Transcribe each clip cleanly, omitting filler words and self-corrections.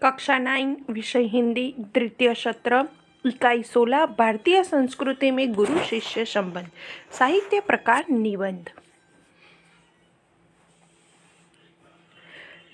कक्षा 9 विषय हिंदी तृतीय सत्र इकाई 16 भारतीय संस्कृति में गुरु शिष्य संबंध साहित्य प्रकार निबंध।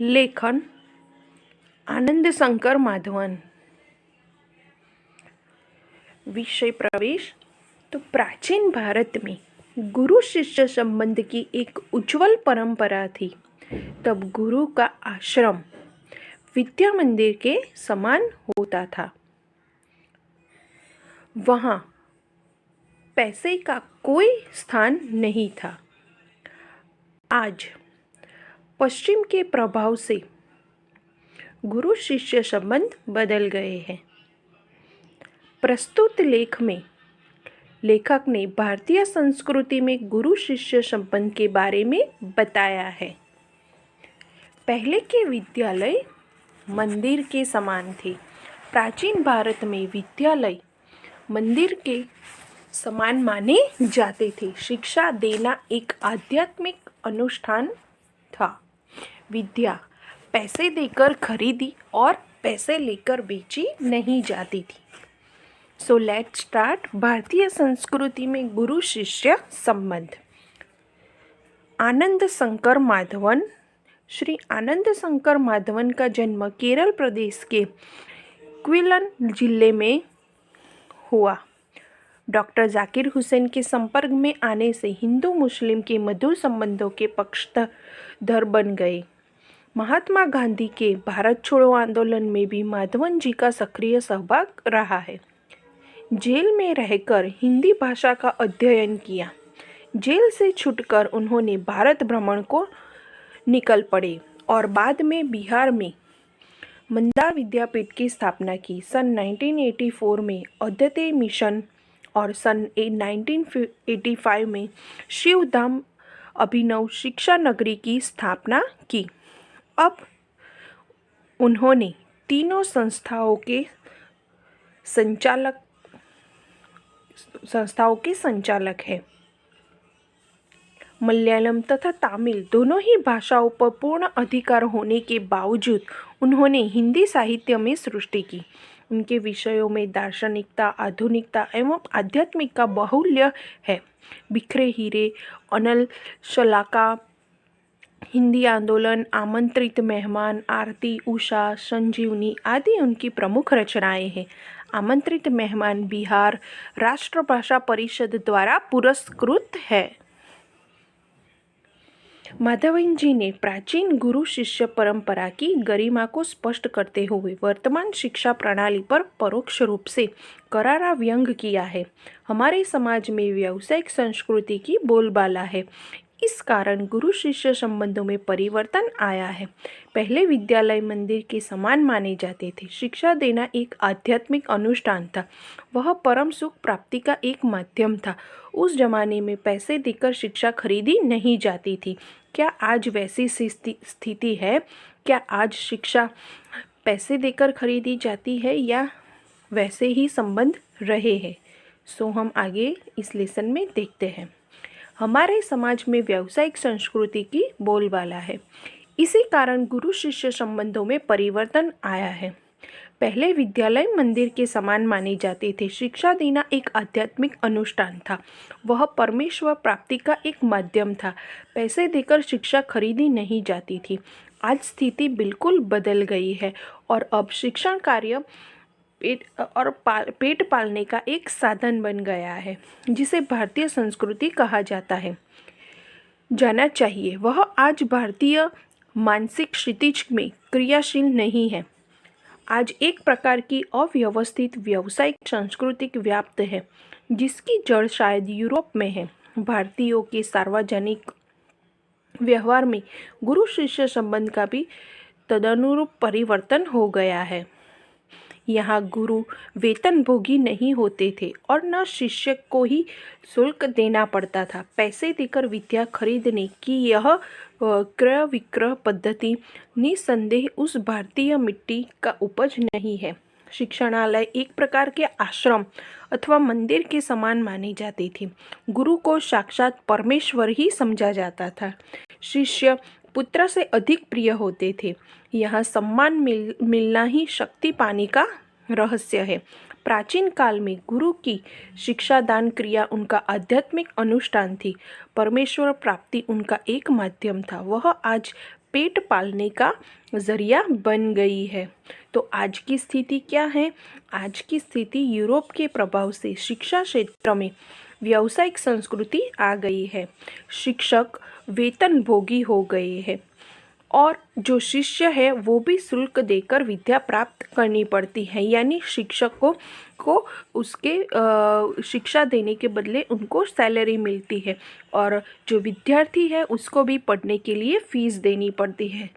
लेखन आनंद शंकर माधवन। विषय प्रवेश तो प्राचीन भारत में गुरु शिष्य संबंध की एक उज्जवल परंपरा थी। तब गुरु का आश्रम विद्या मंदिर के समान होता था। वहाँ पैसे का कोई स्थान नहीं था। आज पश्चिम के प्रभाव से गुरु शिष्य संबंध बदल गए हैं। प्रस्तुत लेख में लेखक ने भारतीय संस्कृति में गुरु शिष्य संबंध के बारे में बताया है। पहले के विद्यालय मंदिर के समान थे। प्राचीन भारत में विद्यालय मंदिर के समान माने जाते थे। शिक्षा देना एक आध्यात्मिक अनुष्ठान था। विद्या पैसे देकर खरीदी और पैसे लेकर बेची नहीं जाती थी। सो लेट्स स्टार्ट भारतीय संस्कृति में गुरु शिष्य संबंध। आनंद शंकर माधवन। श्री आनंद शंकर माधवन का जन्म केरल प्रदेश के क्विलन जिले में हुआ। डॉक्टर जाकिर हुसैन के संपर्क में आने से हिंदू मुस्लिम के मधुर संबंधों के पक्षधर बन गए। महात्मा गांधी के भारत छोड़ो आंदोलन में भी माधवन जी का सक्रिय सहभाग रहा है। जेल में रहकर हिंदी भाषा का अध्ययन किया। जेल से छूटकर उन्होंने भारत भ्रमण को निकल पड़े और बाद में बिहार में मंदार विद्यापीठ की स्थापना की। सन 1984 में अद्वैत मिशन और सन 1985 में शिवधाम अभिनव शिक्षा नगरी की स्थापना की। अब उन्होंने तीनों संस्थाओं के संचालक हैं। मलयालम तथा तमिल दोनों ही भाषाओं पर पूर्ण अधिकार होने के बावजूद उन्होंने हिंदी साहित्य में सृष्टि की। उनके विषयों में दार्शनिकता, आधुनिकता एवं आध्यात्मिक का बाहुल्य है। बिखरे हीरे, अनल शलाका, हिंदी आंदोलन, आमंत्रित मेहमान, आरती, उषा, संजीवनी आदि उनकी प्रमुख रचनाएं हैं। आमंत्रित मेहमान बिहार राष्ट्रभाषा परिषद द्वारा पुरस्कृत है। माधवन जी ने प्राचीन गुरु शिष्य परंपरा की गरिमा को स्पष्ट करते हुए वर्तमान शिक्षा प्रणाली पर परोक्ष रूप से करारा व्यंग किया है। हमारे समाज में व्यावसायिक संस्कृति की बोलबाला है। इस कारण गुरु शिष्य संबंधों में परिवर्तन आया है। पहले विद्यालय मंदिर के समान माने जाते थे। शिक्षा देना एक आध्यात्मिक अनुष्ठान था। वह परम सुख प्राप्ति का एक माध्यम था। उस जमाने में पैसे देकर शिक्षा खरीदी नहीं जाती थी। क्या आज वैसी स्थिति है? क्या आज शिक्षा पैसे देकर खरीदी जाती है या वैसे ही संबंध रहे हैं? सो हम आगे इस लेसन में देखते हैं। हमारे समाज में व्यावसायिक संस्कृति की बोलबाला है। इसी कारण गुरु शिष्य संबंधों में परिवर्तन आया है। पहले विद्यालय मंदिर के समान माने जाते थे। शिक्षा देना एक आध्यात्मिक अनुष्ठान था। वह परमेश्वर प्राप्ति का एक माध्यम था। पैसे देकर शिक्षा खरीदी नहीं जाती थी। आज स्थिति बिल्कुल बदल गई है और अब शिक्षण कार्य पेट पालने का एक साधन बन गया है, जिसे भारतीय संस्कृति कहा जाना चाहिए। वह आज भारतीय मानसिक क्षितिज में क्रियाशील नहीं है। आज एक प्रकार की अव्यवस्थित व्यावसायिक संस्कृति व्याप्त है, जिसकी जड़ शायद यूरोप में है। भारतीयों के सार्वजनिक व्यवहार में गुरु शिष्य संबंध का भी तदनुरूप परिवर्तन हो गया है। यहाँ गुरु वेतनभोगी नहीं होते थे और न शिष्य को ही शुल्क देना पड़ता था। पैसे देकर विद्या खरीदने की यह क्रय विक्रय पद्धति निसंदेह उस भारतीय मिट्टी का उपज नहीं है। शिक्षणालय एक प्रकार के आश्रम अथवा मंदिर के समान माने जाते थे। गुरु को साक्षात परमेश्वर ही समझा जाता था। शिष्य पुत्र से अधिक प्रिय होते थे। यह सम्मान मिलना ही शक्ति पाने का रहस्य है। प्राचीन काल में गुरु की शिक्षा दान क्रिया उनका आध्यात्मिक अनुष्ठान थी। परमेश्वर प्राप्ति उनका एक माध्यम था। वह आज पेट पालने का जरिया बन गई है। तो आज की स्थिति क्या है? आज की स्थिति यूरोप के प्रभाव से शिक्षा क्षेत्र में व्यावसायिक संस्कृति आ गई है। शिक्षक वेतन भोगी हो गए हैं और जो शिष्य है वो भी शुल्क देकर विद्या प्राप्त करनी पड़ती है। यानी शिक्षकों को उसके शिक्षा देने के बदले उनको सैलरी मिलती है और जो विद्यार्थी है उसको भी पढ़ने के लिए फीस देनी पड़ती है।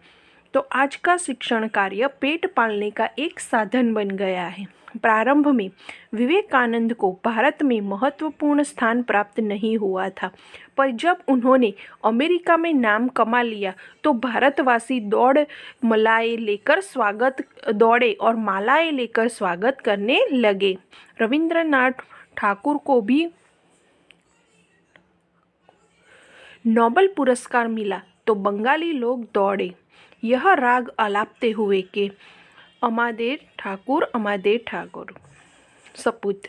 तो आज का शिक्षण कार्य पेट पालने का एक साधन बन गया है। प्रारंभ में विवेकानंद को भारत में महत्वपूर्ण स्थान प्राप्त नहीं हुआ था, पर जब उन्होंने अमेरिका में नाम कमा लिया तो भारतवासी मालाएं लेकर स्वागत करने लगे। रविंद्रनाथ ठाकुर को भी नोबेल पुरस्कार मिला तो बंगाली लोग दौड़े यह राग आलापते हुए कि अमादेर ठाकुर। सपूत।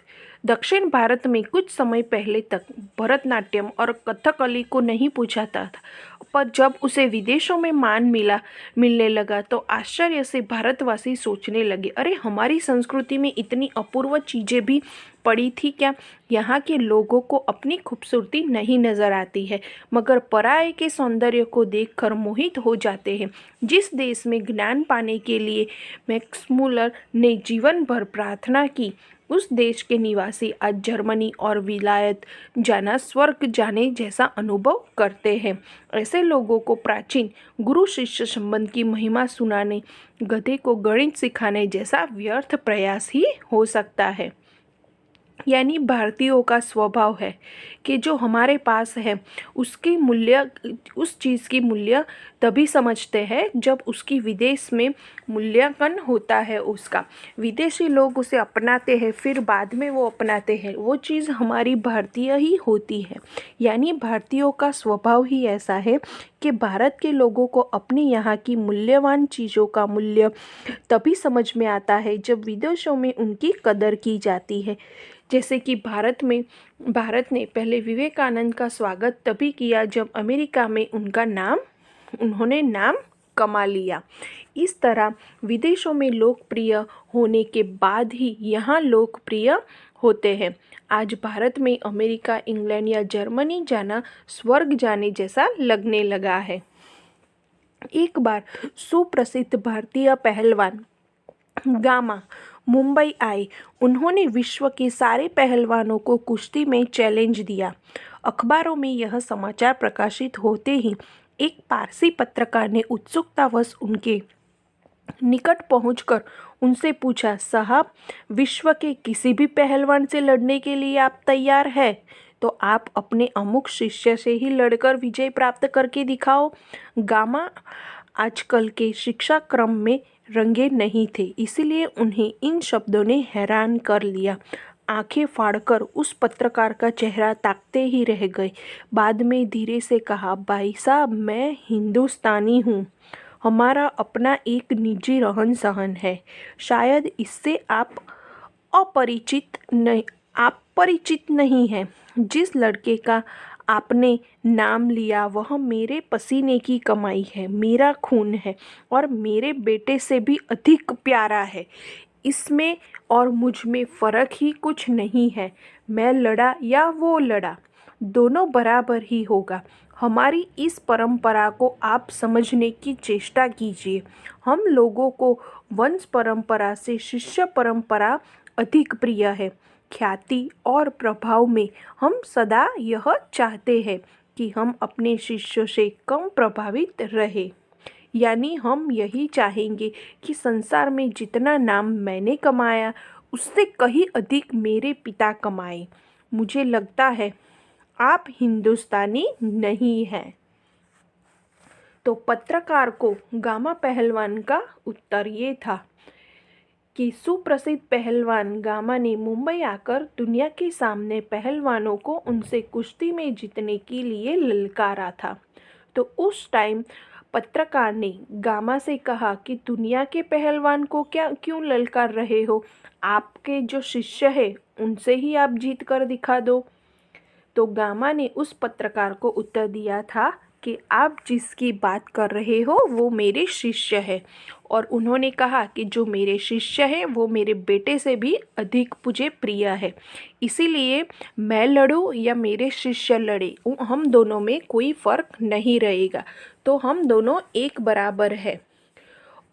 दक्षिण भारत में कुछ समय पहले तक भरतनाट्यम और कथकली को नहीं पूछा था, पर जब उसे विदेशों में मान मिलने लगा तो आश्चर्य से भारतवासी सोचने लगे, अरे हमारी संस्कृति में इतनी अपूर्व चीज़ें भी पड़ी थी क्या? यहाँ के लोगों को अपनी खूबसूरती नहीं नजर आती है, मगर पराये के सौंदर्य को देखकर मोहित हो जाते हैं। जिस देश में ज्ञान पाने के लिए मैक्स मुलर ने जीवन भर प्रार्थना की, उस देश के निवासी आज जर्मनी और विलायत जाना स्वर्ग जाने जैसा अनुभव करते हैं। ऐसे लोगों को प्राचीन गुरु शिष्य संबंध की महिमा सुनाने, गधे को गणित सिखाने जैसा व्यर्थ प्रयास ही हो सकता है। यानी भारतीयों का स्वभाव है कि जो हमारे पास है उस चीज़ की मूल्य तभी समझते हैं जब उसकी विदेश में मूल्यांकन होता है। उसका विदेशी लोग उसे अपनाते हैं, फिर बाद में वो अपनाते हैं। वो चीज़ हमारी भारतीय ही होती है। यानी भारतीयों का स्वभाव ही ऐसा है कि भारत के लोगों को अपनी यहाँ की मूल्यवान चीज़ों का मूल्य तभी समझ में आता है जब विदेशों में उनकी कदर की जाती है। जैसे कि भारत ने पहले विवेकानंद का स्वागत तभी किया जब अमेरिका में उन्होंने नाम कमा लिया। इस तरह विदेशों में लोकप्रिय होने के बाद ही यहाँ लोकप्रिय होते हैं। आज भारत में अमेरिका, इंग्लैंड या जर्मनी जाना स्वर्ग जाने जैसा लगने लगा है। एक बार सुप्रसिद्ध भारतीय पहलवान गामा मुंबई आए। उन्होंने विश्व के सारे पहलवानों को कुश्ती में चैलेंज दिया। अखबारों में यह समाचार प्रकाशित होते ही एक पारसी पत्रकार ने उत्सुकतावश उनके निकट पहुंचकर उनसे पूछा, साहब, विश्व के किसी भी पहलवान से लड़ने के लिए आप तैयार हैं? तो आप अपने अमुक शिष्य से ही लड़कर विजय प्राप्त करके दिखाओ। गामा आजकल के शिक्षा क्रम में रंगे नहीं थे, इसलिए उन्हें इन शब्दों ने हैरान कर लिया। आंखें फाड़कर उस पत्रकार का चेहरा ताकते ही रह गए। बाद में धीरे से कहा, भाई साहब, मैं हिंदुस्तानी हूँ। हमारा अपना एक निजी रहन सहन है। शायद इससे आप परिचित नहीं हैं। जिस लड़के का आपने नाम लिया वह मेरे पसीने की कमाई है, मेरा खून है और मेरे बेटे से भी अधिक प्यारा है। इसमें और मुझ में फ़र्क ही कुछ नहीं है। मैं लड़ा या वो लड़ा, दोनों बराबर ही होगा। हमारी इस परंपरा को आप समझने की चेष्टा कीजिए। हम लोगों को वंश परंपरा से शिष्य परंपरा अधिक प्रिय है। ख्याति और प्रभाव में हम सदा यह चाहते हैं कि हम अपने शिष्यों से कम प्रभावित रहे। यानी हम यही चाहेंगे कि संसार में जितना नाम मैंने कमाया उससे कहीं अधिक मेरे पिता कमाए। मुझे लगता है आप हिंदुस्तानी नहीं हैं। तो पत्रकार को गामा पहलवान का उत्तर ये था कि सुप्रसिद्ध पहलवान गामा ने मुंबई आकर दुनिया के सामने पहलवानों को उनसे कुश्ती में जीतने के लिए ललकारा था। तो उस टाइम पत्रकार ने गामा से कहा कि दुनिया के पहलवान को क्या क्यों ललकार रहे हो? आपके जो शिष्य है उनसे ही आप जीत कर दिखा दो। तो गामा ने उस पत्रकार को उत्तर दिया था कि आप जिसकी बात कर रहे हो वो मेरे शिष्य है, और उन्होंने कहा कि जो मेरे शिष्य है वो मेरे बेटे से भी अधिक मुझे प्रिय है, इसीलिए मैं लड़ूं या मेरे शिष्य लड़े, हम दोनों में कोई फ़र्क नहीं रहेगा, तो हम दोनों एक बराबर है,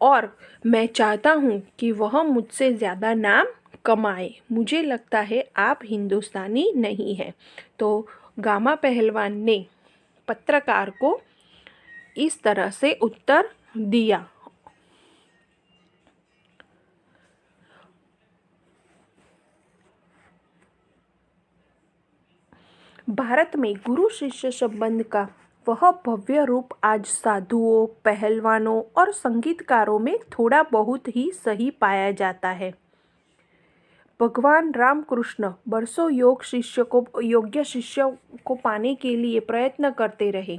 और मैं चाहता हूँ कि वह मुझसे ज़्यादा नाम कमाए। मुझे लगता है आप हिंदुस्तानी नहीं हैं। तो गामा पहलवान ने पत्रकार को इस तरह से उत्तर दिया। भारत में गुरु शिष्य संबंध का वह भव्य रूप आज साधुओं, पहलवानों और संगीतकारों में थोड़ा बहुत ही सही पाया जाता है। भगवान रामकृष्ण बरसों योग्य शिष्य को पाने के लिए प्रयत्न करते रहे।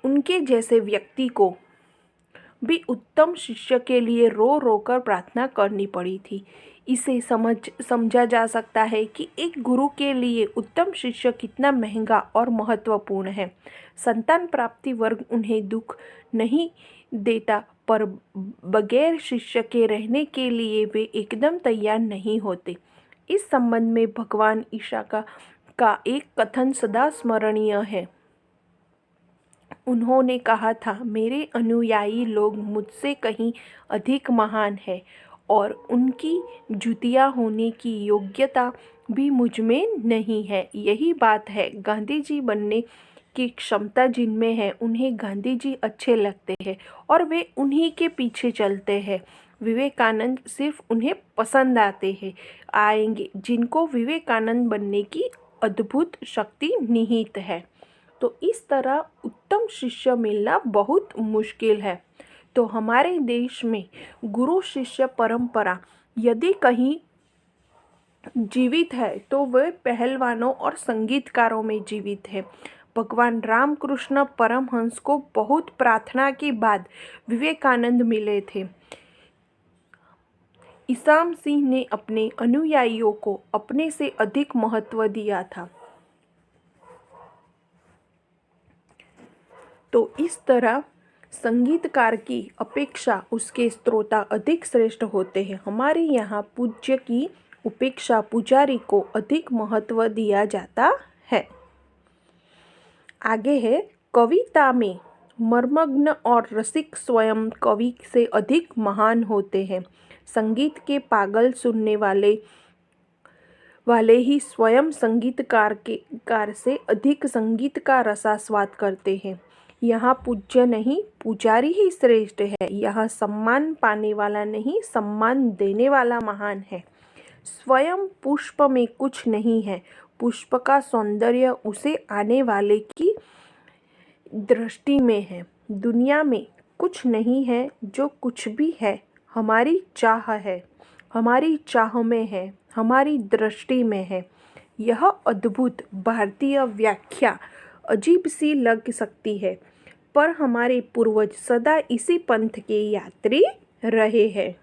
उनके जैसे व्यक्ति को भी उत्तम शिष्य के लिए रो रो कर प्रार्थना करनी पड़ी थी। इसे समझा जा सकता है कि एक गुरु के लिए उत्तम शिष्य कितना महंगा और महत्वपूर्ण है। संतान प्राप्ति वर्ग उन्हें दुख नहीं देता, पर बगैर शिष्य के रहने के लिए वे एकदम तैयार नहीं होते। इस संबंध में भगवान ईशा का एक कथन सदा स्मरणीय है। उन्होंने कहा था, मेरे अनुयायी लोग मुझसे कहीं अधिक महान हैं और उनकी जुतियाँ होने की योग्यता भी मुझ में नहीं है। यही बात है, गांधी जी बनने की क्षमता जिनमें है उन्हें गांधी जी अच्छे लगते हैं और वे उन्हीं के पीछे चलते हैं। विवेकानंद सिर्फ उन्हें पसंद आएंगे जिनको विवेकानंद बनने की अद्भुत शक्ति निहित है। तो इस तरह उत्तम शिष्य मिलना बहुत मुश्किल है। तो हमारे देश में गुरु शिष्य परंपरा यदि कहीं जीवित है तो वह पहलवानों और संगीतकारों में जीवित है। भगवान रामकृष्ण परमहंस को बहुत प्रार्थना के बाद विवेकानंद मिले थे। ईसाम सिंह ने अपने अनुयायियों को अपने से अधिक महत्व दिया था। तो इस तरह संगीतकार की अपेक्षा उसके श्रोता अधिक श्रेष्ठ होते हैं। हमारे यहाँ पूज्य की उपेक्षा पुजारी को अधिक महत्व दिया जाता है। आगे है, कविता में मर्मग्न और रसिक स्वयं कवि से अधिक महान होते हैं। संगीत के पागल सुनने वाले ही स्वयं कार से अधिक संगीत का रसास्वाद करते हैं। यहाँ पूज्य नहीं, पुजारी ही श्रेष्ठ है। यहाँ सम्मान पाने वाला नहीं, सम्मान देने वाला महान है। स्वयं पुष्प में कुछ नहीं है, पुष्प का सौंदर्य उसे आने वाले की दृष्टि में है। दुनिया में कुछ नहीं है, जो कुछ भी है हमारी चाह है, हमारी चाह में है, हमारी दृष्टि में है। यह अद्भुत भारतीय व्याख्या अजीब सी लग सकती है, पर हमारे पूर्वज सदा इसी पंथ के यात्री रहे हैं।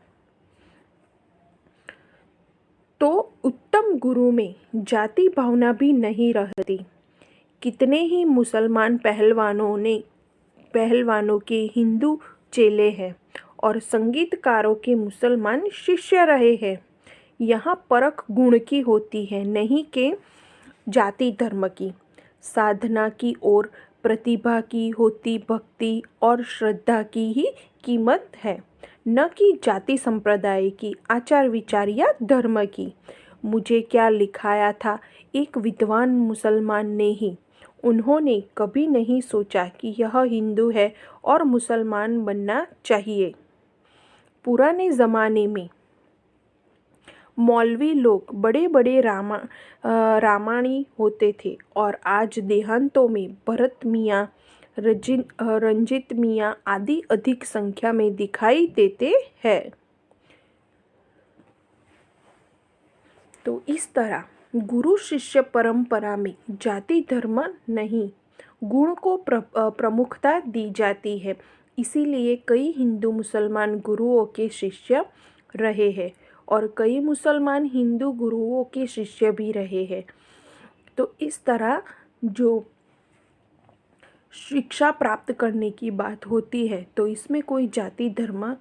तो उत्तम गुरु में जाति भावना भी नहीं रहती। कितने ही मुसलमान पहलवानों के हिंदू चेले हैं और संगीतकारों के मुसलमान शिष्य रहे हैं। यहाँ परख गुण की होती है, नहीं कि जाति धर्म की। साधना की और प्रतिभा की होती भक्ति और श्रद्धा की ही कीमत है, न कि जाति संप्रदाय की, आचार विचार या धर्म की। मुझे क्या लिखाया था एक विद्वान मुसलमान ने ही। उन्होंने कभी नहीं सोचा कि यह हिंदू है और मुसलमान बनना चाहिए। पुराने ज़माने में मौलवी लोग बड़े बड़े रामाणी होते थे और आज देहांतों में भरत मियाँ, रंजित मियाँ आदि अधिक संख्या में दिखाई देते हैं। तो इस तरह गुरु शिष्य परंपरा में जाति धर्म नहीं, गुण को प्रमुखता दी जाती है। इसीलिए कई हिंदू मुसलमान गुरुओं के शिष्य रहे हैं और कई मुसलमान हिंदू गुरुओं के शिष्य भी रहे हैं। तो इस तरह जो शिक्षा प्राप्त करने की बात होती है तो इसमें कोई जाति धर्म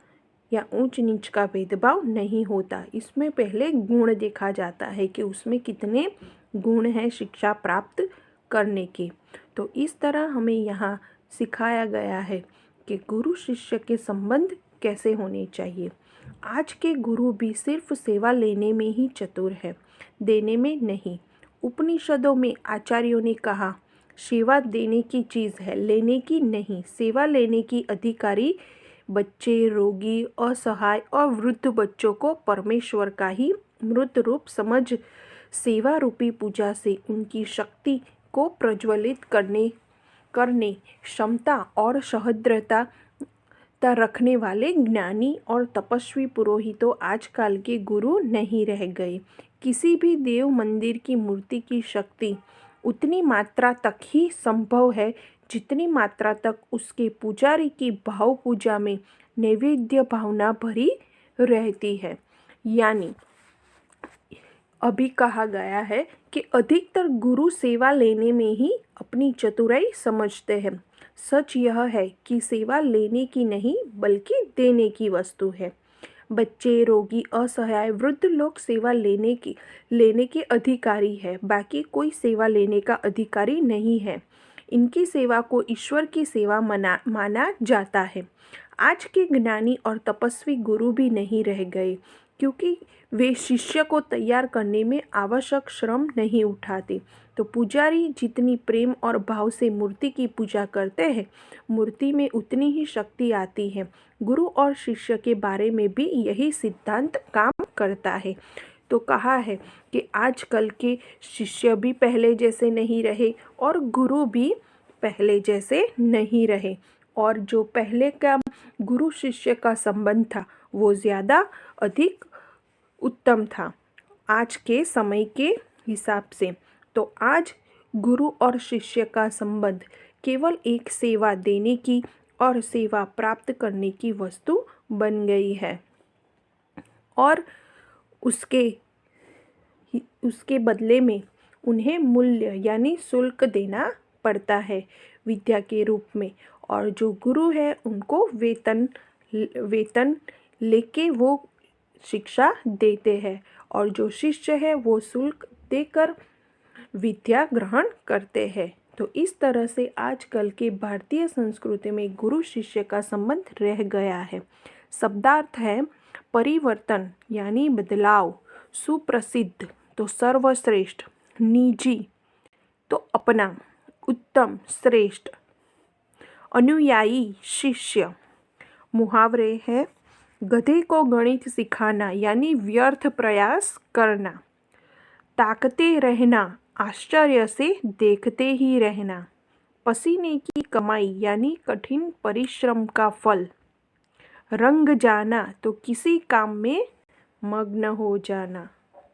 या ऊंच नीच का भेदभाव नहीं होता। इसमें पहले गुण देखा जाता है कि उसमें कितने गुण हैं शिक्षा प्राप्त करने के। तो इस तरह हमें यहाँ सिखाया गया है कि गुरु शिष्य के संबंध कैसे होने चाहिए। आज के गुरु भी सिर्फ सेवा लेने में ही चतुर है, देने में नहीं। उपनिषदों में आचार्यों ने कहा, सेवा देने की चीज़ है, लेने की नहीं। सेवा लेने की अधिकारी बच्चे, रोगी, असहाय और वृद्ध बच्चों को परमेश्वर का ही मृत रूप समझ सेवा रूपी पूजा से उनकी शक्ति को प्रज्वलित करने क्षमता और सहृदयता रखने वाले ज्ञानी और तपस्वी पुरोहितों आजकल के गुरु नहीं रह गए। किसी भी देव मंदिर की मूर्ति की शक्ति उतनी मात्रा तक ही संभव है जितनी मात्रा तक उसके पुजारी की भाव पूजा में नैवेद्य भावना भरी रहती है। यानी अभी कहा गया है कि अधिकतर गुरु सेवा लेने में ही अपनी चतुराई समझते हैं। सच यह है कि सेवा लेने की नहीं बल्कि देने की वस्तु है। बच्चे, रोगी, असहाय, वृद्ध लोग सेवा लेने के अधिकारी है, बाकी कोई सेवा लेने का अधिकारी नहीं है। इनकी सेवा को ईश्वर की सेवा माना जाता है। आज के ज्ञानी और तपस्वी गुरु भी नहीं रह गए क्योंकि वे शिष्य को तैयार करने में आवश्यक श्रम नहीं उठाते। तो पुजारी जितनी प्रेम और भाव से मूर्ति की पूजा करते हैं, मूर्ति में उतनी ही शक्ति आती है। गुरु और शिष्य के बारे में भी यही सिद्धांत काम करता है। तो कहा है कि आजकल के शिष्य भी पहले जैसे नहीं रहे और गुरु भी पहले जैसे नहीं रहे, और जो पहले का गुरु शिष्य का संबंध था वो ज़्यादा अधिक उत्तम था आज के समय के हिसाब से। तो आज गुरु और शिष्य का संबंध केवल एक सेवा देने की और सेवा प्राप्त करने की वस्तु बन गई है और उसके बदले में उन्हें मूल्य यानी शुल्क देना पड़ता है विद्या के रूप में। और जो गुरु है उनको वेतन लेके वो शिक्षा देते हैं और जो शिष्य है वो शुल्क देकर विद्या ग्रहण करते हैं। तो इस तरह से आजकल के भारतीय संस्कृति में गुरु शिष्य का संबंध रह गया है। शब्दार्थ है परिवर्तन यानी बदलाव, सुप्रसिद्ध तो सर्वश्रेष्ठ, निजी तो अपना, उत्तम श्रेष्ठ, अनुयायी शिष्य। मुहावरे है गधे को गणित सिखाना यानी व्यर्थ प्रयास करना, ताकते रहना आश्चर्य से देखते ही रहना, पसीने की कमाई यानी कठिन परिश्रम का फल, रंग जाना तो किसी काम में मग्न हो जाना।